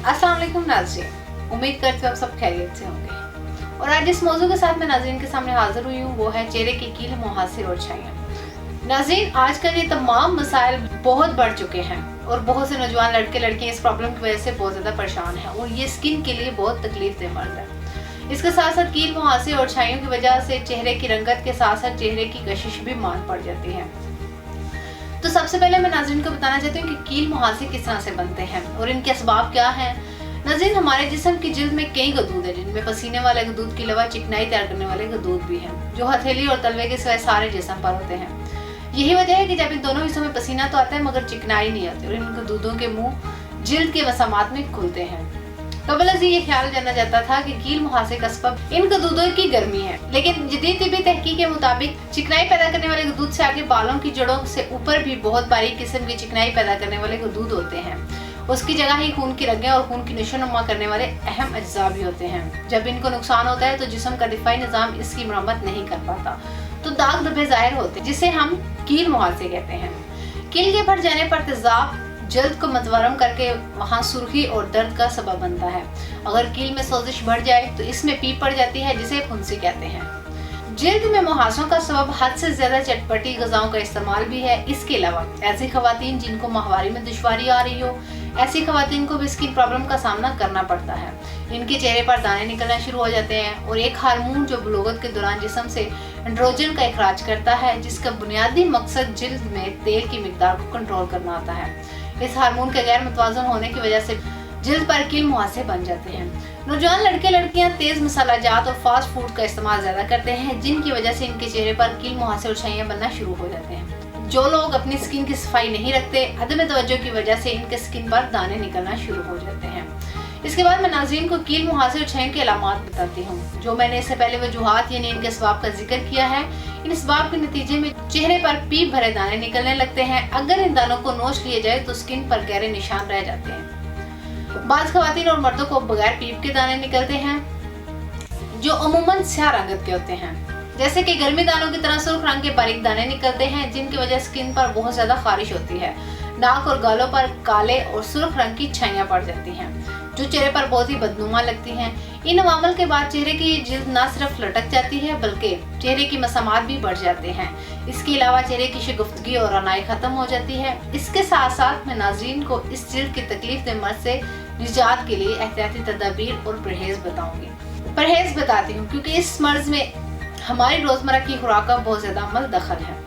अस्सलाम वालेकुम नाज़रीन, उम्मीद करती हूँ आप सब खैरियत से होंगे। और आज जिस मौजू के साथ मैं नाज़रीन के सामने हाजिर हुई हूँ वो है चेहरे की कील, मुहासे और छाइयाँ। नाज़रीन, आजकल ये तमाम मसाइल बहुत बढ़ चुके हैं और बहुत से नौजवान लड़के लड़कियाँ इस प्रॉब्लम की वजह से बहुत ज़्यादा परेशान हैं और ये स्किन के लिए बहुत तकलीफ दे मर्द है। इसके साथ साथ कील, मुहासे और छाइयों की वजह से चेहरे की रंगत के साथ साथ चेहरे की कशिश भी मान पड़ जाती है। तो सबसे पहले मैं नाज़रीन को बताना चाहती हूँ कि कील, मुहासे किस तरह से बनते हैं और इनके असबाब क्या हैं। नाज़रीन, हमारे जिस्म की जिल्द में कई गदूद है, जिनमें पसीने वाले गदूद के अलावा चिकनाई तैयार करने वाले गदूद भी हैं, जो हथेली और तलवे के सिवाय सारे जिस्म पर होते हैं। यही वजह है कि जब इन दोनों हिस्सों में पसीना तो आता है मगर चिकनाई नहीं आती और इन गदूदों के मुंह जिल्द के मसामात में खुलते हैं। कबल अज़ीं ये ख्याल जाना जाता था कि कील, मुहासे का सबब इन गदूदों की गर्मी है, लेकिन जदीद तिब्बी तहकीक के मुताबिक चिकनाई पैदा करने वाले गदूद से आगे बालों की जड़ों से ऊपर भी बहुत बारीक किस्म की चिकनाई पैदा करने वाले गदूद होते हैं। उसकी जगह ही खून की रगें और खून की नशोनुमा करने वाले अहम अज्जा भी होते हैं। जब इनको नुकसान होता है तो जिस्म का दिफाई निज़ाम इसकी मरम्मत नहीं कर पाता, तो दाग धब्बे जाहिर होते हैं, जिसे हम कील, मुहासे कहते हैं। कील के फट जाने पर तेजाब जल्द को मतवरम करके वहाँ सुर्खी और दर्द का सबब बनता है। अगर कील में सोजिश बढ़ जाए तो इसमें पीप पड़ जाती है, जिसे फुंसी कहते हैं। जिल्द में मुहासों का सबब हद से ज्यादा चटपटी गज़ाओं का इस्तेमाल भी है। इसके अलावा ऐसी खवातीन जिनको माहवारी में दुश्वारी आ रही हो, ऐसी खवातीन को भी स्किन प्रॉब्लम का सामना करना पड़ता है। इनके चेहरे पर दाने निकलना शुरू हो जाते हैं और एक हार्मोन जो बुलूगत के दौरान जिस्म से एंड्रोजन का इखराज करता है, जिसका बुनियादी मकसद जिल्द में तेल की मिकदार को कंट्रोल करना होता है। इस हार्मोन के गैर मुतवाजन होने की वजह से जिल्द पर कील, मुहासे बन जाते हैं। नौजवान लड़के लड़कियां तेज मसालाजात और फास्ट फूड का इस्तेमाल ज्यादा करते हैं, जिनकी वजह से इनके चेहरे पर कील, मुहासे और छाइयां बनना शुरू हो जाते हैं। जो लोग अपनी स्किन की सफाई नहीं रखते, अदम तवज्जो की वजह से इनके स्किन पर दाने निकलना शुरू हो जाते हैं। इसके बाद मैं नाज़रीन को कील, मुहासे और छाइयों के अलामात बताती हूँ। जो मैंने इससे पहले वजूहात यानी इनके असबाब का जिक्र किया है, इन असबाब के नतीजे में चेहरे पर पीप भरे दाने निकलने लगते हैं। अगर इन दानों को नोच लिए जाए तो स्किन पर गहरे निशान रह जाते हैं। बाज़ खवातीन और मर्दों को बगैर पीप के दाने निकलते हैं, जो अमूमन स्याह रंगत के होते हैं, जैसे कि गर्मी दानों की तरह सुर्ख रंग के बारीक दाने निकलते हैं, जिनकी वजह स्किन पर बहुत ज्यादा खारिश होती है। नाक और गालों पर काले और सुर्ख रंग की छाइयां पड़ जाती हैं, जो चेहरे पर बहुत ही बदनुमा लगती हैं। इन अवामल के बाद चेहरे की जिल्द न सिर्फ लटक जाती है बल्कि चेहरे की मसामात भी बढ़ जाते हैं। इसके अलावा चेहरे की शगुफ्तगी और रनाई खत्म हो जाती है। इसके साथ साथ मैं नाज़रीन को इस जिल्द की तकलीफ दे मर्ज से निजात के लिए एहतियाती तदाबीर और परहेज बताऊंगी। परहेज बताती हूँ क्योंकि इस मर्ज में हमारी रोजमर्रा की खुराक का बहुत ज्यादा अमल दखल है।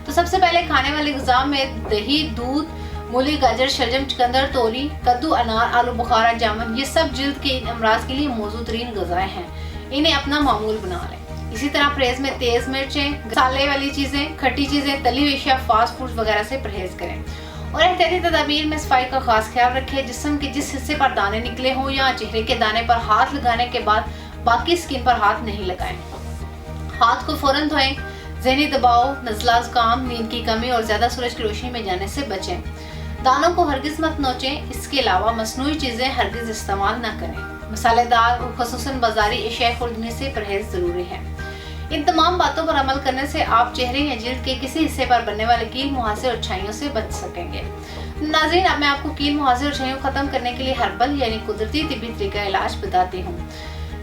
तो सबसे पहले खाने वाले ग़िज़ा में दही, दूध, मूली, गाजर, शलजम, चुकंदर, तोरी, कद्दू, अनार, आलू बुखारा, जामुन, ये सब जिल्द के इन अमराज के लिए मौजूद तरीन ग़िज़ाएं हैं। इन्हें अपना मामूल बना लें। इसी तरह परहेज में तेज मिर्चें, मसाले वाली चीजें, खट्टी चीजें, तली हुई अशिया, फास्ट फूड वगैरह से परहेज करें। और एहतियाती तदाबीर में सफाई का खास ख्याल रखें। जिस्म के जिस हिस्से पर दाने निकले हों या चेहरे के दाने पर हाथ लगाने के बाद बाकी स्किन पर हाथ नहीं लगाएं। हाथ को फौरन धोएं। ज़हनी दबाव, नज़ला, ज़ुकाम, नींद की कमी और ज्यादा सूरज की रोशनी में जाने से बचें। दानों को हरगिज मत नोचें। इसके अलावा मसनूई चीजें हरगिज इस्तेमाल न करें। मसालेदार और ख़ुसूसन बाजारी अशिया खुर्दने से परहेज जरूरी है। इन तमाम बातों पर अमल करने से आप चेहरे या जिल्द के किसी हिस्से पर बनने वाले कील, मुहासे और छाइयों से बच सकेंगे। नाज़रीन, अब मैं आपको कील, मुहासे और छाइयों खत्म करने के लिए हर्बल यानी कुदरती तिब्बी तरीका इलाज बताती हूँ।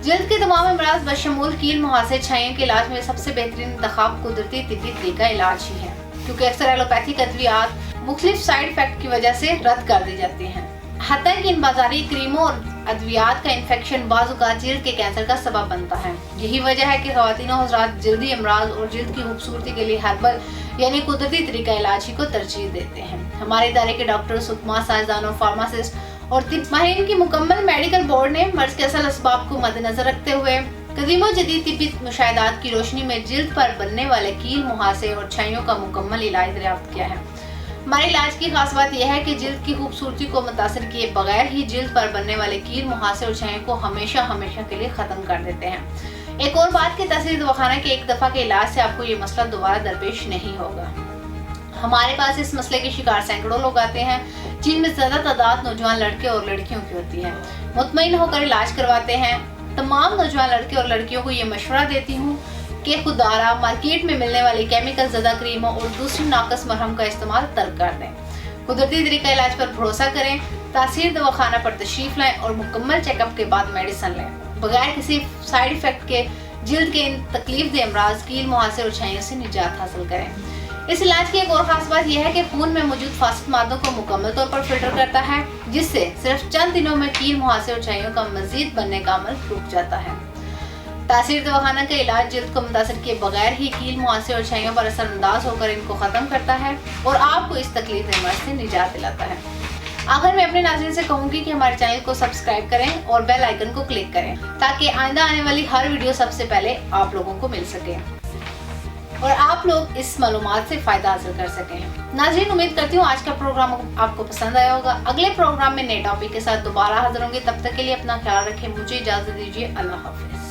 जिल्द के तमाम अमराज बशमूल कील, मुहासे, छाइयों के इलाज में सबसे बेहतरीन इंतखाब कुदरती तिब्बी तरीका इलाज ही है, क्योंकि अक्सर एलोपैथिक अद्वियात मुख्तलिफ साइड इफेक्ट की वजह से रद्द कर दी जाती हैं। हत्ता कि इन बाजारी क्रीमों और अद्वियात का इन्फेक्शन बाज़-औक़ात जिल्द के कैंसर का सबब बनता है। यही वजह है कि ख़वातीन और हज़रात जल्दी अमराज और जिल्द की खूबसूरती के लिए हर्बल यानी कुदरती तरीका इलाज ही को तरजीह देते हैं। हमारे इदारे के डॉक्टर, सुकमा, साइंसदानों, फार्मासिस्ट और तिब्ब माहिरीन की मुकम्मल मेडिकल बोर्ड ने मर्ज के असल असबाब को मद्देनजर रखते हुए कदीम और जदीद तिब्बी मुशाहिदात की रोशनी में जिल्द पर बनने वाले कील, मुहासे और छाइयों का मुकम्मल इलाज दरियाफ्त किया है। हमारे इलाज की खास बात यह है कि जिल्द की खूबसूरती को मुतासर किए बगैर ही जिल्द पर बनने वाले कील, मुहासे और छाइयों को हमेशा हमेशा के लिए खत्म कर देते हैं। एक और बात की तस्वीर दवाखाना के एक दफा के इलाज से आपको ये मसला दोबारा दरपेश नहीं होगा। हमारे पास इस मसले के शिकार सैकड़ों लोग आते हैं, जिनमें ज्यादा तादाद नौजवान लड़के और लड़कियों की होती है। मुतमईन होकर इलाज करवाते हैं। तमाम नौजवान लड़के और लड़कियों को ये मशवरा देती हूँ कि खुदारा मार्केट में मिलने वाली केमिकल ज़दा क्रीमों और दूसरी नाकस मरहम का इस्तेमाल तर्क कर दें। कुदरती तरीका इलाज पर भरोसा करें। तासीर दवाखाना पर तशरीफ लाएं और मुकम्मल चेकअप के बाद मेडिसिन लें। बगैर किसी साइड इफेक्ट के जल्द के इन तकलीफ दे अमराज, कील, मुहासे और छाइयों से निजात हासिल करें। इस इलाज की एक और खास बात यह है कि खून में मौजूद फासिद मादों को मुकम्मल तौर पर फिल्टर करता है, जिससे सिर्फ चंद दिनों में कील, मुहासे और छाइयों का मजीद बनने का अमल रुक जाता है। तासीर दवाखाना का इलाज जल्द को मुतासर किए बगैर ही कील, मुहासे और छाइयों पर असरअंदाज होकर इनको ख़त्म करता है और आपको इस तकलीफ से निजात दिलाता है। आखिर मैं अपने नाज़रीन से कहूँगी कि हमारे चैनल को सब्सक्राइब करें और बेल आइकन को क्लिक करें ताकि आइंदा आने वाली हर वीडियो सबसे पहले आप लोगों को मिल सके और आप लोग इस मालूमात से फ़ायदा हासिल कर सकें। नाज़रीन, उम्मीद करती हूँ आज का प्रोग्राम आपको पसंद आया होगा। अगले प्रोग्राम में नए टॉपिक के साथ दोबारा हाजिर होंगे। तब तक के लिए अपना ख्याल रखें। मुझे इजाज़त दीजिए। अल्लाह हाफ़िज़।